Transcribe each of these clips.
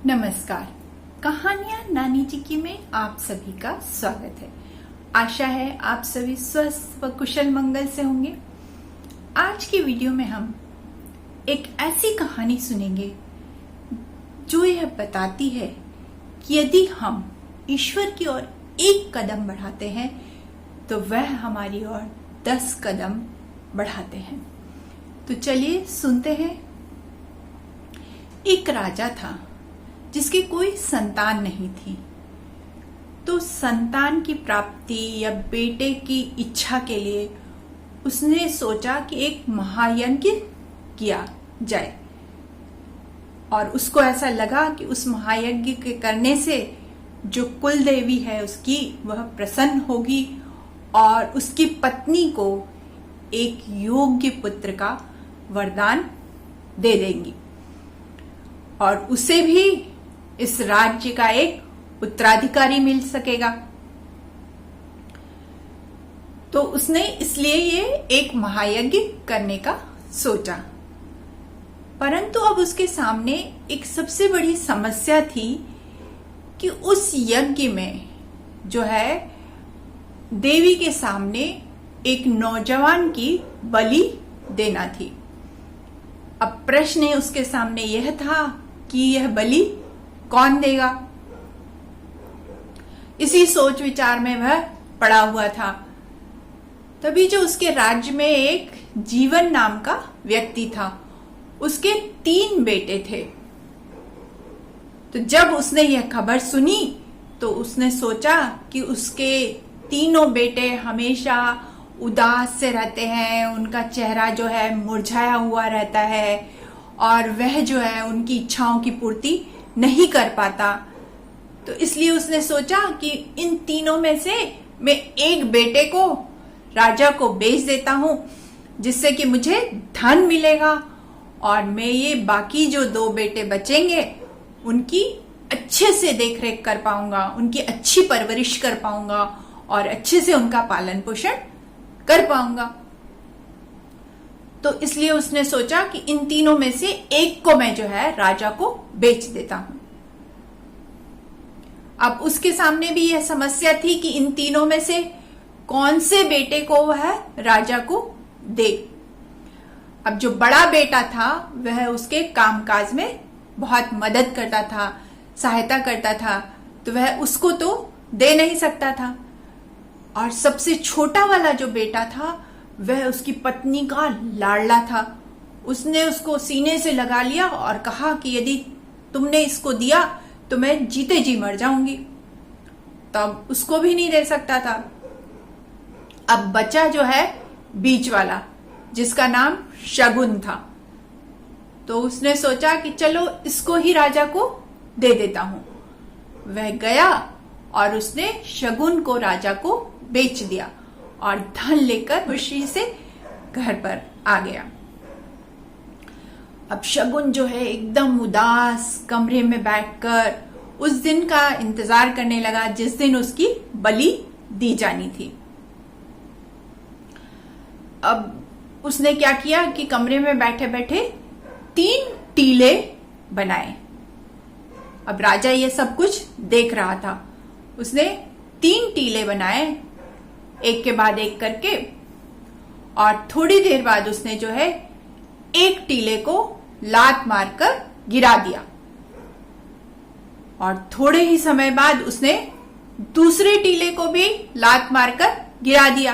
नमस्कार। कहानियां नानी जी की में आप सभी का स्वागत है। आशा है आप सभी स्वस्थ व कुशल मंगल से होंगे। आज की वीडियो में हम एक ऐसी कहानी सुनेंगे जो यह बताती है कि यदि हम ईश्वर की ओर एक कदम बढ़ाते हैं तो वह हमारी ओर 10 कदम बढ़ाते हैं। तो चलिए सुनते हैं। एक राजा था जिसकी कोई संतान नहीं थी। तो संतान की प्राप्ति या बेटे की इच्छा के लिए उसने सोचा कि एक महायज्ञ किया जाए, और उसको ऐसा लगा कि उस महायज्ञ के करने से जो कुल देवी है उसकी वह प्रसन्न होगी और उसकी पत्नी को एक योग्य पुत्र का वरदान दे देंगी और उसे भी इस राज्य का एक उत्तराधिकारी मिल सकेगा। तो उसने इसलिए ये एक महायज्ञ करने का सोचा। परंतु अब उसके सामने एक सबसे बड़ी समस्या थी कि उस यज्ञ में जो है देवी के सामने एक नौजवान की बलि देना थी। अब प्रश्न उसके सामने यह था कि यह बलि कौन देगा। इसी सोच विचार में वह पड़ा हुआ था। तभी जो उसके राज्य में एक जीवन नाम का व्यक्ति था, उसके 3 बेटे थे। तो जब उसने यह खबर सुनी तो उसने सोचा कि उसके तीनों बेटे हमेशा उदास से रहते हैं, उनका चेहरा जो है मुरझाया हुआ रहता है और वह जो है उनकी इच्छाओं की पूर्ति नहीं कर पाता। तो इसलिए उसने सोचा कि इन तीनों में से मैं एक बेटे को राजा को बेच देता हूं, जिससे कि मुझे धन मिलेगा और मैं ये बाकी जो 2 बेटे बचेंगे उनकी अच्छे से देखरेख कर पाऊंगा, उनकी अच्छी परवरिश कर पाऊंगा और अच्छे से उनका पालन पोषण कर पाऊंगा। तो इसलिए उसने सोचा कि इन तीनों में से एक को मैं जो है राजा को बेच देता हूं। अब उसके सामने भी यह समस्या थी कि इन तीनों में से कौन से बेटे को वह राजा को दे। अब जो बड़ा बेटा था वह उसके कामकाज में बहुत मदद करता था, सहायता करता था, तो वह उसको तो दे नहीं सकता था। और सबसे छोटा वाला जो बेटा था वह उसकी पत्नी का लाडला था। उसने उसको सीने से लगा लिया और कहा कि यदि तुमने इसको दिया तो मैं जीते जी मर जाऊंगी। तब उसको भी नहीं दे सकता था। अब बचा जो है बीच वाला, जिसका नाम शगुन था। तो उसने सोचा कि चलो इसको ही राजा को दे देता हूं। वह गया और उसने शगुन को राजा को बेच दिया और धन लेकर खुशी से घर पर आ गया। अब शगुन जो है एकदम उदास कमरे में बैठकर उस दिन का इंतजार करने लगा जिस दिन उसकी बलि दी जानी थी। अब उसने क्या किया कि कमरे में बैठे बैठे 3 टीले बनाए। अब राजा ये सब कुछ देख रहा था। उसने 3 टीले बनाए एक के बाद एक करके, और थोड़ी देर बाद उसने जो है एक टीले को लात मारकर गिरा दिया और थोड़े ही समय बाद उसने दूसरे टीले को भी लात मारकर गिरा दिया।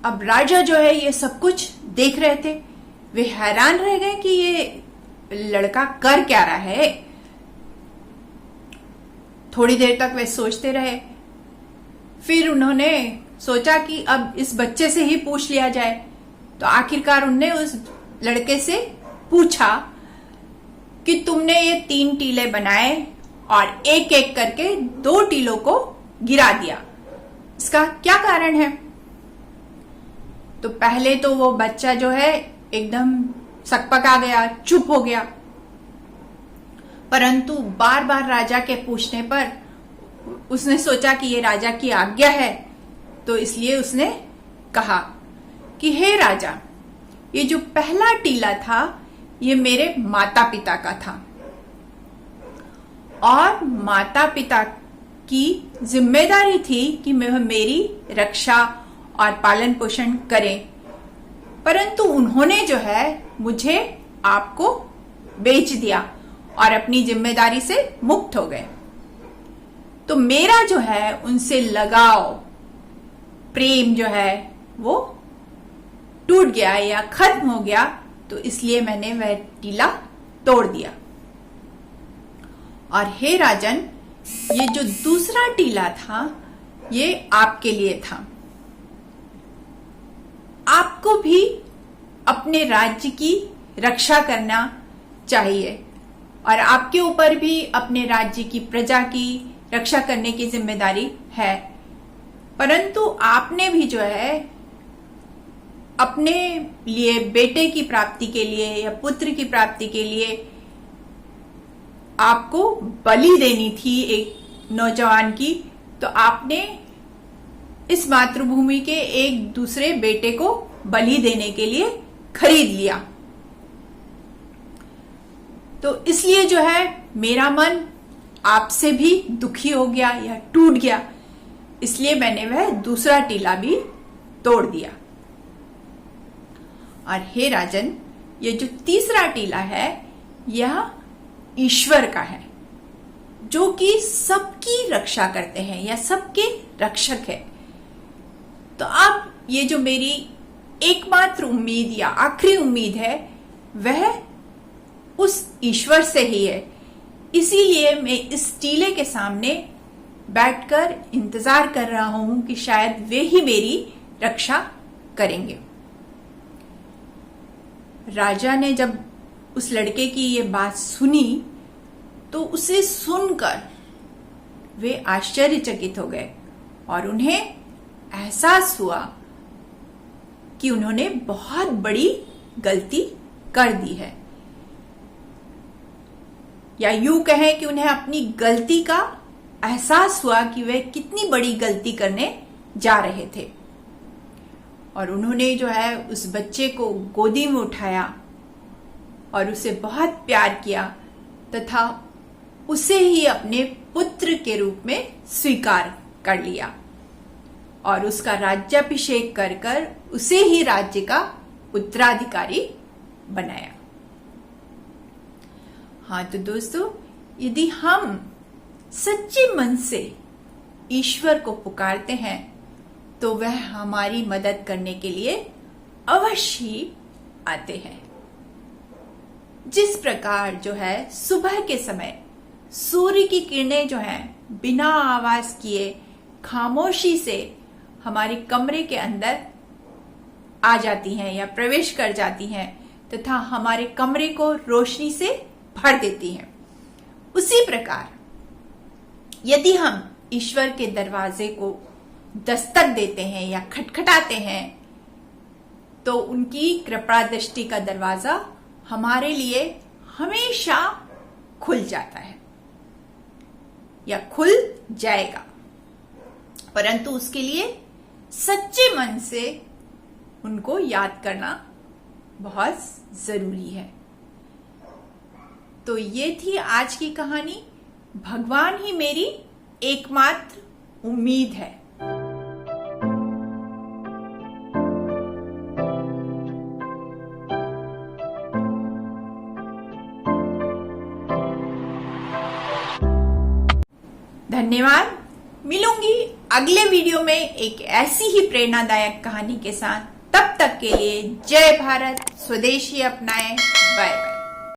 अब राजा जो है ये सब कुछ देख रहे थे। वे हैरान रह गए कि ये लड़का कर क्या रहा है। थोड़ी देर तक वे सोचते रहे। फिर उन्होंने सोचा कि अब इस बच्चे से ही पूछ लिया जाए। तो आखिरकार उन्होंने उस लड़के से पूछा कि तुमने ये 3 टीले बनाए और एक एक करके 2 टीलों को गिरा दिया, इसका क्या कारण है। तो पहले तो वो बच्चा जो है एकदम सकपका गया, चुप हो गया। परंतु बार बार राजा के पूछने पर उसने सोचा कि ये राजा की आज्ञा है, तो इसलिए उसने कहा कि हे राजा, ये जो पहला टीला था ये मेरे माता पिता का था और माता पिता की जिम्मेदारी थी कि वह मेरी रक्षा और पालन पोषण करें, परंतु उन्होंने जो है मुझे आपको बेच दिया और अपनी जिम्मेदारी से मुक्त हो गए। तो मेरा जो है उनसे लगाव, प्रेम जो है वो टूट गया या खत्म हो गया, तो इसलिए मैंने वह टीला तोड़ दिया। और हे राजन, ये जो दूसरा टीला था ये आपके लिए था। आपको भी अपने राज्य की रक्षा करना चाहिए और आपके ऊपर भी अपने राज्य की प्रजा की रक्षा करने की जिम्मेदारी है, परंतु आपने भी जो है अपने लिए, बेटे की प्राप्ति के लिए या पुत्र की प्राप्ति के लिए आपको बलि देनी थी एक नौजवान की, तो आपने इस मातृभूमि के एक दूसरे बेटे को बलि देने के लिए खरीद लिया। तो इसलिए जो है मेरा मन आपसे भी दुखी हो गया या टूट गया, इसलिए मैंने वह दूसरा टीला भी तोड़ दिया। और हे राजन, ये जो तीसरा टीला है यह ईश्वर का है, जो कि सबकी रक्षा करते हैं या सबके रक्षक है। तो अब ये जो मेरी एकमात्र उम्मीद या आखिरी उम्मीद है वह उस ईश्वर से ही है। इसीलिए मैं इस टीले के सामने बैठकर इंतजार कर रहा हूं कि शायद वे ही मेरी रक्षा करेंगे। राजा ने जब उस लड़के की ये बात सुनी तो उसे सुनकर वे आश्चर्यचकित हो गए और उन्हें एहसास हुआ कि उन्होंने बहुत बड़ी गलती कर दी है, या यूं कहें कि उन्हें अपनी गलती का एहसास हुआ कि वे कितनी बड़ी गलती करने जा रहे थे। और उन्होंने जो है उस बच्चे को गोदी में उठाया और उसे बहुत प्यार किया तथा उसे ही अपने पुत्र के रूप में स्वीकार कर लिया और उसका राज्याभिषेक कर कर उसे ही राज्य का उत्तराधिकारी बनाया। हाँ, तो दोस्तों, यदि हम सच्चे मन से ईश्वर को पुकारते हैं तो वह हमारी मदद करने के लिए अवश्य ही आते हैं। जिस प्रकार जो है सुबह के समय सूर्य की किरणें जो हैं बिना आवाज किए खामोशी से हमारे कमरे के अंदर आ जाती हैं या प्रवेश कर जाती हैं तथा हमारे कमरे को रोशनी से भर देती हैं, उसी प्रकार यदि हम ईश्वर के दरवाजे को दस्तक देते हैं या खटखटाते हैं तो उनकी कृपा दृष्टि का दरवाजा हमारे लिए हमेशा खुल जाता है या खुल जाएगा, परंतु उसके लिए सच्चे मन से उनको याद करना बहुत जरूरी है। तो ये थी आज की कहानी। भगवान ही मेरी एकमात्र उम्मीद है। धन्यवाद। मिलूंगी अगले वीडियो में एक ऐसी ही प्रेरणादायक कहानी के साथ। तब तक के लिए जय भारत, स्वदेशी अपनाएं, बाय बाय।